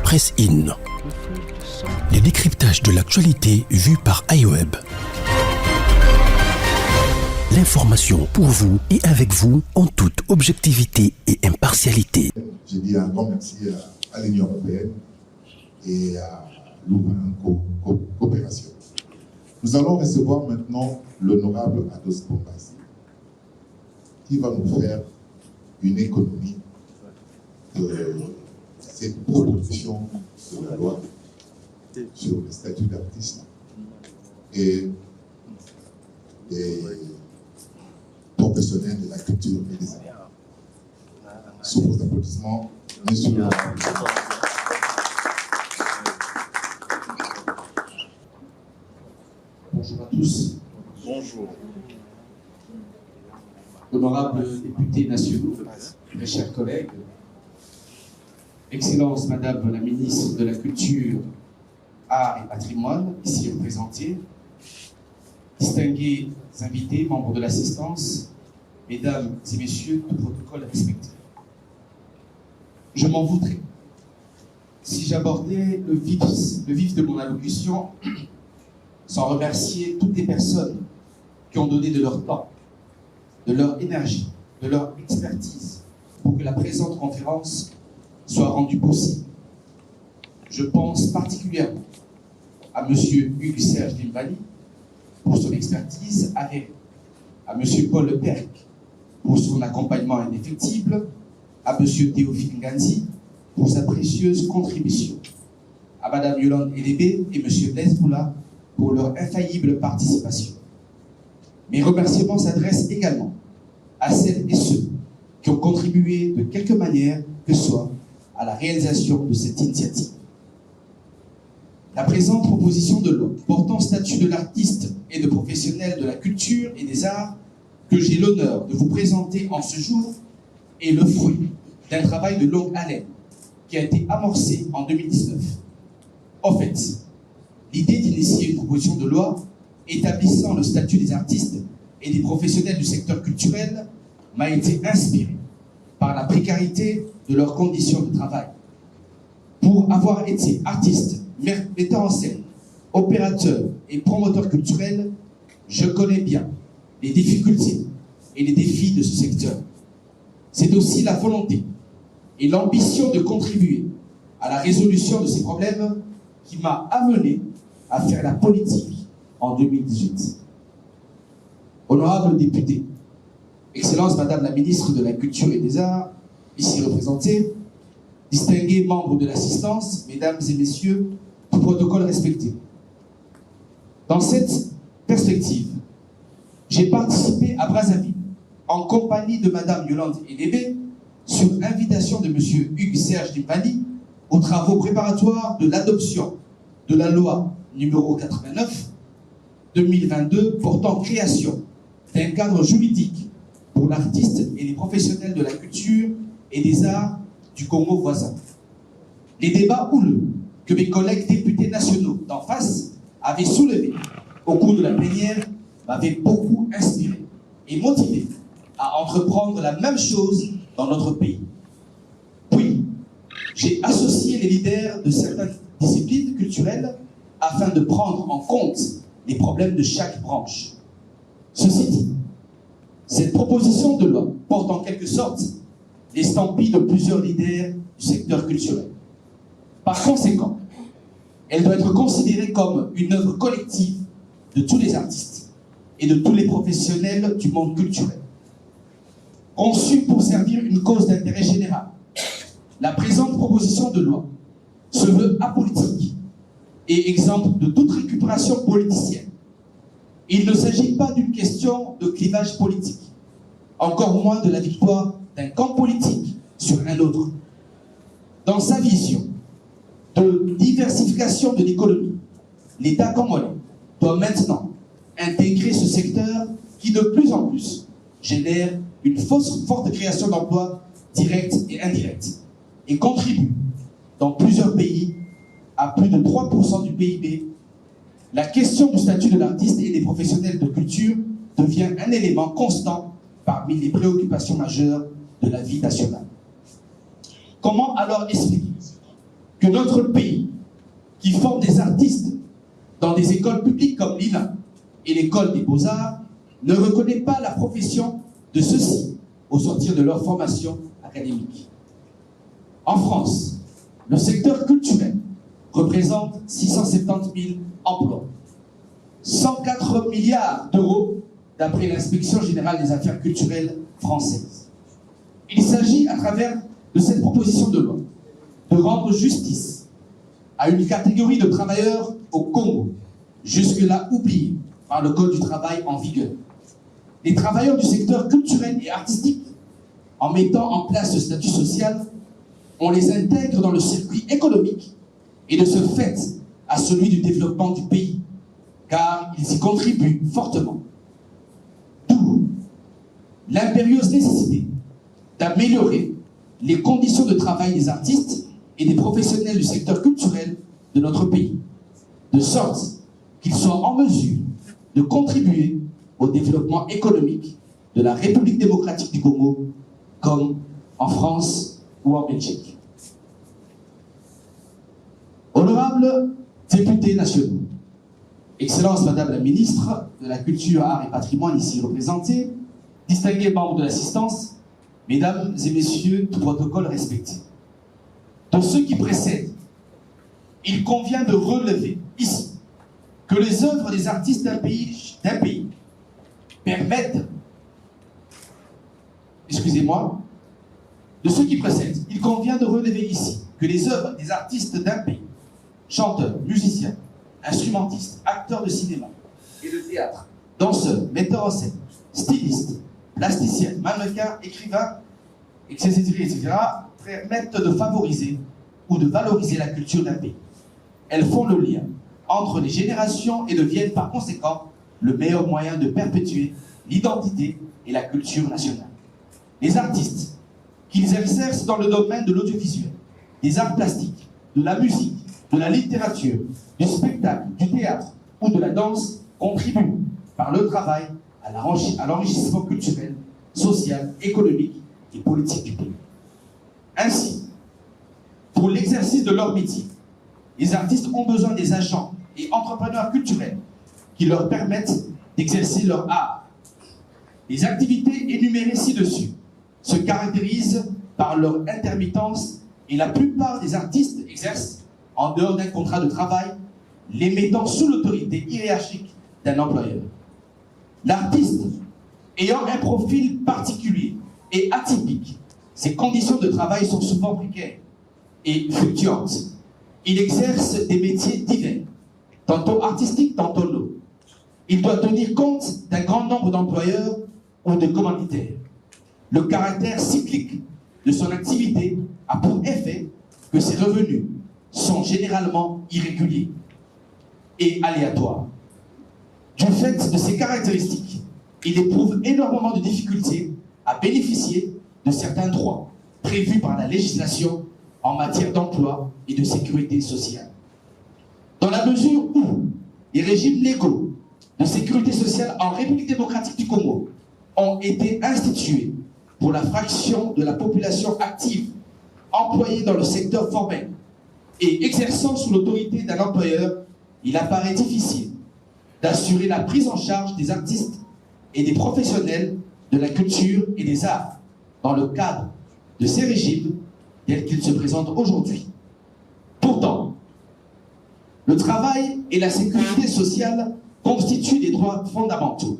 Press In. Les décryptages de l'actualité vus par iWeb. L'information pour vous et avec vous en toute objectivité et impartialité. Je dis un grand merci à l'Union européenne et à l'Ouvrin Coopération. Nous allons recevoir maintenant l'honorable Ados Bombasi qui va nous faire une économie de cette proposition de la loi sur le statut d'artiste et des professionnels de la culture et des arts. Sous vos applaudissements, monsieur le président. Bonjour à tous. Bonjour. Honorables députés nationaux, mes chers collègues, Excellence Madame la Ministre de la Culture, Arts et Patrimoine, ici représentée, distingués invités, membres de l'assistance, Mesdames et Messieurs, tout protocole respecté. Je m'en voudrais si j'abordais le vif de mon allocution sans remercier toutes les personnes qui ont donné de leur temps, de leur énergie, de leur expertise pour que la présente conférence soit rendue possible. Je pense particulièrement à M. Hugues-Serge Dimbali pour son expertise avérée, à M. Paul Lepec pour son accompagnement indéfectible, à M. Théophile Nganzi pour sa précieuse contribution, à Mme Yolande Elébé et M. Blaise Boula pour leur infaillible participation. Mes remerciements s'adressent également à celles et ceux qui ont contribué de quelque manière que soit à la réalisation de cette initiative. La présente proposition de loi portant statut de l'artiste et de professionnel de la culture et des arts que j'ai l'honneur de vous présenter en ce jour est le fruit d'un travail de longue haleine qui a été amorcé en 2019. En fait, l'idée d'initier une proposition de loi établissant le statut des artistes et des professionnels du secteur culturel m'a été inspirée par la précarité de leurs conditions de travail. Pour avoir été artiste, metteur en scène, opérateur et promoteur culturel, je connais bien les difficultés et les défis de ce secteur. C'est aussi la volonté et l'ambition de contribuer à la résolution de ces problèmes qui m'a amené à faire la politique en 2018. Honorables députés, Excellence Madame la Ministre de la Culture et des Arts, ici représentée, distingués membres de l'assistance, Mesdames et Messieurs, tout protocole respecté. Dans cette perspective, j'ai participé à Brazzaville, en compagnie de Madame Yolande Elébé, sur invitation de Monsieur Hugues-Serge Dimbali, aux travaux préparatoires de l'adoption de la loi numéro 89/2022 portant création d'un cadre juridique pour l'artiste et les professionnels de la culture et des arts du Congo voisin. Les débats houleux que mes collègues députés nationaux d'en face avaient soulevés au cours de la plénière m'avaient beaucoup inspiré et motivé à entreprendre la même chose dans notre pays. Puis, j'ai associé les leaders de certaines disciplines culturelles afin de prendre en compte les problèmes de chaque branche. Ceci dit, cette proposition de loi porte en quelque sorte l'estampille de plusieurs leaders du secteur culturel. Par conséquent, elle doit être considérée comme une œuvre collective de tous les artistes et de tous les professionnels du monde culturel. Conçue pour servir une cause d'intérêt général, la présente proposition de loi se veut apolitique et exempte de toute récupération politicienne. Il ne s'agit pas d'une question de clivage politique, encore moins de la victoire d'un camp politique sur un autre. Dans sa vision de diversification de l'économie, l'État congolais doit maintenant intégrer ce secteur qui de plus en plus génère une forte création d'emplois directs et indirects et contribue dans plusieurs pays à plus de 3% du PIB. La question du statut de l'artiste et des professionnels de culture devient un élément constant parmi les préoccupations majeures de la vie nationale. Comment alors expliquer que que notre pays, qui forme des artistes dans des écoles publiques comme l'INA et l'école des beaux-arts, ne reconnaît pas la profession de ceux-ci au sortir de leur formation académique. En France, le secteur culturel représente 670 000 emplois, 104 milliards d'euros d'après l'inspection générale des affaires culturelles françaises. Il s'agit, à travers de cette proposition de loi, de rendre justice à une catégorie de travailleurs au Congo, jusque-là oubliés par le Code du travail en vigueur. Les travailleurs du secteur culturel et artistique, en mettant en place ce statut social, on les intègre dans le circuit économique et de ce fait à celui du développement du pays, car ils y contribuent fortement. D'où l'impérieuse nécessité d'améliorer les conditions de travail des artistes et des professionnels du secteur culturel de notre pays, de sorte qu'ils soient en mesure de contribuer au développement économique de la République démocratique du Congo, comme en France ou en Belgique. Honorables députés nationaux, Excellence Madame la Ministre de la Culture, Arts et Patrimoine ici représentée, distingués membres de l'assistance, Mesdames et Messieurs, tout protocole respecté. Dans ceux qui précèdent, il convient de relever ici que les œuvres des artistes d'un pays permettent, excusez-moi, de ceux qui précèdent, il convient de relever ici que les œuvres des artistes d'un pays, chanteurs, musiciens, instrumentistes, acteurs de cinéma et de théâtre, danseurs, metteurs en scène, stylistes, plasticiens, mannequins, écrivains, etc., permettent de favoriser ou de valoriser la culture d'un pays. Elles font le lien entre les générations et deviennent par conséquent le meilleur moyen de perpétuer l'identité et la culture nationale. Les artistes, qu'ils exercent dans le domaine de l'audiovisuel, des arts plastiques, de la musique, de la littérature, du spectacle, du théâtre ou de la danse, contribuent par le travail à l'enrichissement culturel, social, économique et politique du pays. Ainsi, pour l'exercice de leur métier, les artistes ont besoin des agents et entrepreneurs culturels qui leur permettent d'exercer leur art. Les activités énumérées ci-dessus se caractérisent par leur intermittence et la plupart des artistes exercent en dehors d'un contrat de travail, les mettant sous l'autorité hiérarchique d'un employeur. L'artiste ayant un profil particulier et atypique, ses conditions de travail sont souvent précaires et fluctuantes. Il exerce des métiers divers, tantôt artistiques, tantôt non. Il doit tenir compte d'un grand nombre d'employeurs ou de commanditaires. Le caractère cyclique de son activité a pour effet que ses revenus sont généralement irréguliers et aléatoires. Du fait de ces caractéristiques, il éprouve énormément de difficultés à bénéficier de certains droits prévus par la législation en matière d'emploi et de sécurité sociale. Dans la mesure où les régimes légaux de sécurité sociale en République démocratique du Congo ont été institués pour la fraction de la population active employée dans le secteur formel et exerçant sous l'autorité d'un employeur, il apparaît difficile d'assurer la prise en charge des artistes et des professionnels de la culture et des arts dans le cadre de ces régimes tels qu'ils se présentent aujourd'hui. Pourtant, le travail et la sécurité sociale constituent des droits fondamentaux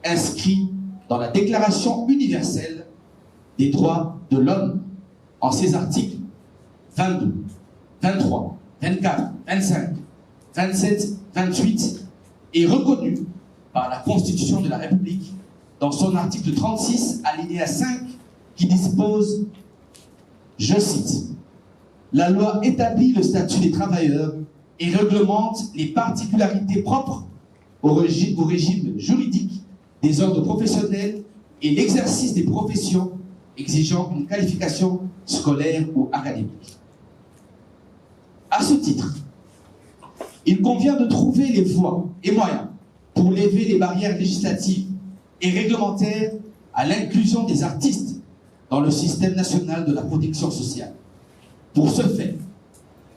inscrits dans la Déclaration universelle des droits de l'homme en ses articles 22, 23, 24, 25, 27, 28 et reconnu par la Constitution de la République dans son article 36, alinéa 5, qui dispose, je cite, « La loi établit le statut des travailleurs et réglemente les particularités propres au régime juridique des ordres professionnels et l'exercice des professions exigeant une qualification scolaire ou académique. » À ce titre, il convient de trouver les voies et moyens pour lever les barrières législatives et réglementaires à l'inclusion des artistes dans le système national de la protection sociale. Pour ce faire,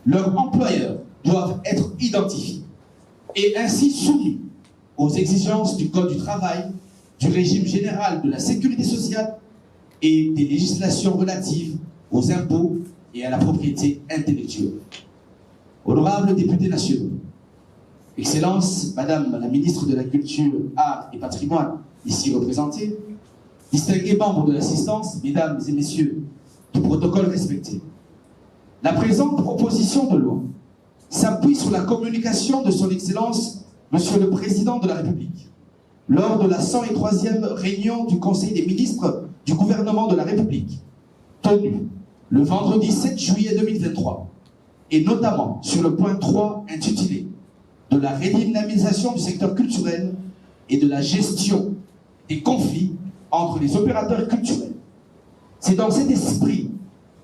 leurs employeurs doivent être identifiés et ainsi soumis aux exigences du Code du travail, du régime général de la sécurité sociale et des législations relatives aux impôts et à la propriété intellectuelle. Honorables députés nationaux, Excellence, Madame la ministre de la Culture, Arts et Patrimoine, ici représentée, distingués membres de l'assistance, Mesdames et Messieurs du protocole respecté, la présente proposition de loi s'appuie sur la communication de son Excellence, Monsieur le Président de la République, lors de la 103e réunion du Conseil des ministres du gouvernement de la République, tenue le vendredi 7 juillet 2023, et notamment sur le point 3 intitulé « De la redynamisation du secteur culturel et de la gestion des conflits entre les opérateurs culturels ». C'est dans cet esprit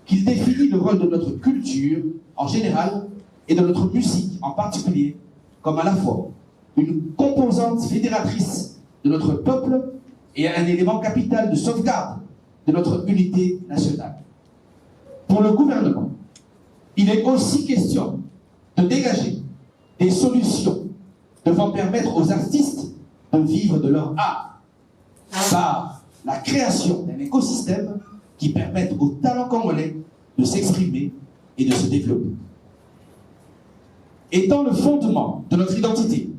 qu'il définit le rôle de notre culture en général et de notre musique en particulier comme à la fois une composante fédératrice de notre peuple et un élément capital de sauvegarde de notre unité nationale. Pour le gouvernement, il est aussi question de dégager des solutions devant permettre aux artistes de vivre de leur art par la création d'un écosystème qui permette aux talents congolais de s'exprimer et de se développer. Étant le fondement de notre identité,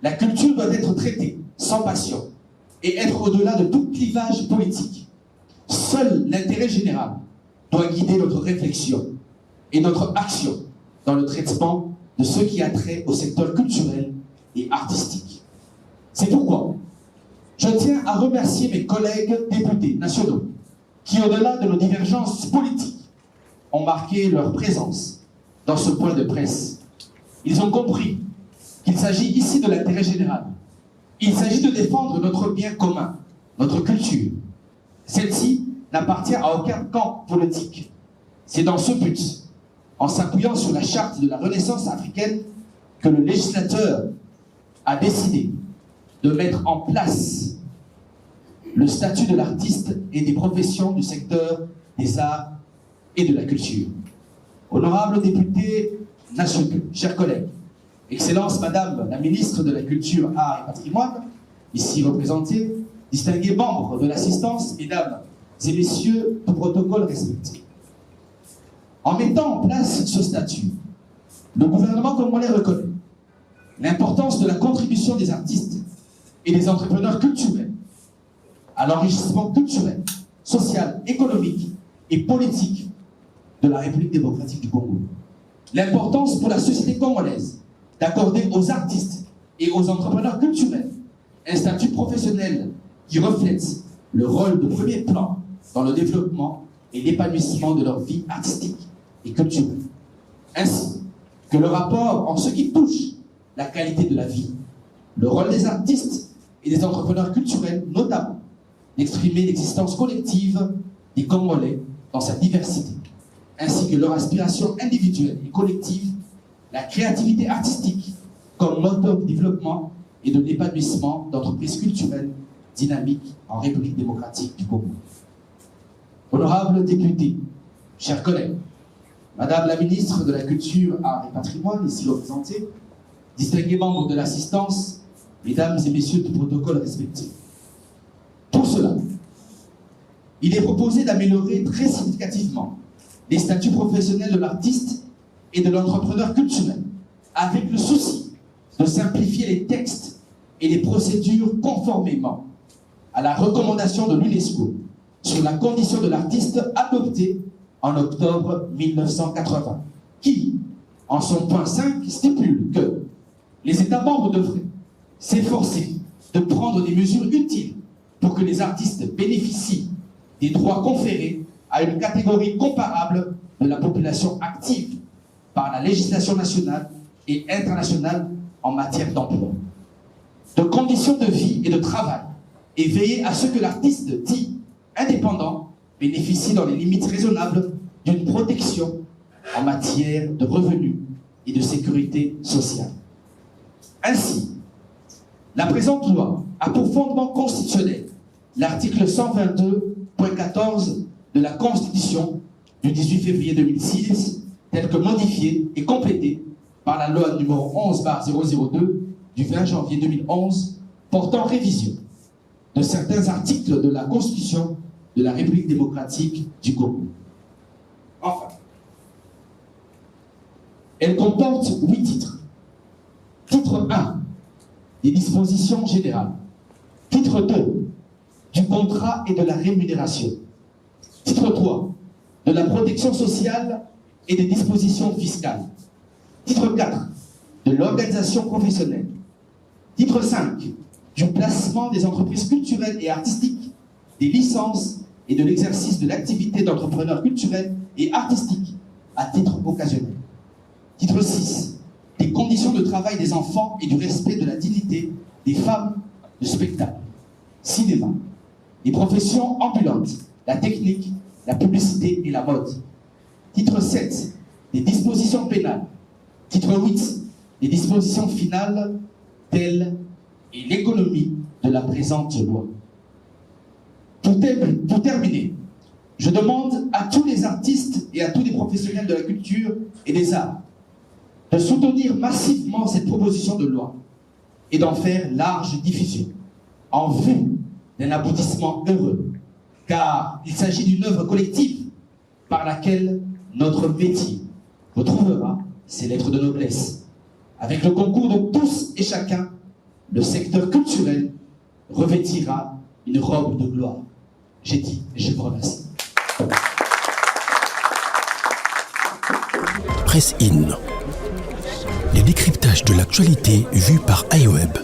la culture doit être traitée sans passion et être au-delà de tout clivage politique. Seul l'intérêt général doit guider notre réflexion et notre action dans le traitement de ce qui a trait au secteur culturel et artistique. C'est pourquoi je tiens à remercier mes collègues députés nationaux qui, au-delà de nos divergences politiques, ont marqué leur présence dans ce point de presse. Ils ont compris qu'il s'agit ici de l'intérêt général. Il s'agit de défendre notre bien commun, notre culture. Celle-ci n'appartient à aucun camp politique. C'est dans ce but, en s'appuyant sur la charte de la Renaissance africaine, que le législateur a décidé de mettre en place le statut de l'artiste et des professions du secteur des arts et de la culture. Honorables députés nationaux, chers collègues, Excellence Madame la ministre de la Culture, Arts et Patrimoine, ici représentée, distingués membres de l'assistance, Mesdames et Messieurs du protocole respecté. En mettant en place ce statut, le gouvernement congolais reconnaît l'importance de la contribution des artistes et des entrepreneurs culturels à l'enrichissement culturel, social, économique et politique de la République démocratique du Congo. L'importance pour la société congolaise d'accorder aux artistes et aux entrepreneurs culturels un statut professionnel qui reflète le rôle de premier plan dans le développement et l'épanouissement de leur vie artistique et culturelle, ainsi que le rapport en ce qui touche la qualité de la vie, le rôle des artistes et des entrepreneurs culturels, notamment d'exprimer l'existence collective des Congolais dans sa diversité, ainsi que leur aspiration individuelle et collective, la créativité artistique comme moteur de développement et de l'épanouissement d'entreprises culturelles dynamiques en République démocratique du Congo. Honorables députés, chers collègues, Madame la ministre de la Culture, Arts et Patrimoine, ici représentée, distingués membres de l'assistance, Mesdames et Messieurs du protocole respecté. Pour cela, il est proposé d'améliorer très significativement les statuts professionnels de l'artiste et de l'entrepreneur culturel, avec le souci de simplifier les textes et les procédures conformément à la recommandation de l'UNESCO sur la condition de l'artiste adoptée en octobre 1980, qui, en son point 5, stipule que les États membres devraient s'efforcer de prendre des mesures utiles pour que les artistes bénéficient des droits conférés à une catégorie comparable de la population active par la législation nationale et internationale en matière d'emploi, de conditions de vie et de travail, et veiller à ce que l'artiste dit indépendant bénéficie dans les limites raisonnables d'une protection en matière de revenus et de sécurité sociale. Ainsi, la présente loi a pour fondement constitutionnel l'article 122.14 de la Constitution du 18 février 2006 telle que modifiée et complétée par la loi numéro 11/002 du 20 janvier 2011 portant révision de certains articles de la Constitution de la République démocratique du Congo. Enfin, elle comporte 8 titres. Titre 1, des dispositions générales. Titre 2, du contrat et de la rémunération. Titre 3, de la protection sociale et des dispositions fiscales. Titre 4, de l'organisation professionnelle. Titre 5, du placement des entreprises culturelles et artistiques, des licences et de l'exercice de l'activité d'entrepreneur culturel et artistique à titre occasionnel. Titre 6, des conditions de travail des enfants et du respect de la dignité des femmes de spectacle, cinéma, les professions ambulantes, la technique, la publicité et la mode. Titre 7, des dispositions pénales. Titre 8, des dispositions finales telles et l'économie de la présente loi. Pour terminer, je demande à tous les artistes et à tous les professionnels de la culture et des arts de soutenir massivement cette proposition de loi et d'en faire large diffusion en vue d'un aboutissement heureux, car il s'agit d'une œuvre collective par laquelle notre métier retrouvera ses lettres de noblesse. Avec le concours de tous et chacun, le secteur culturel revêtira une robe de gloire. J'ai dit, je vous remercie. Presse In. Les décryptages de l'actualité vus par iWeb.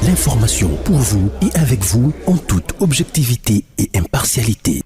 L'information pour vous et avec vous en toute objectivité et impartialité.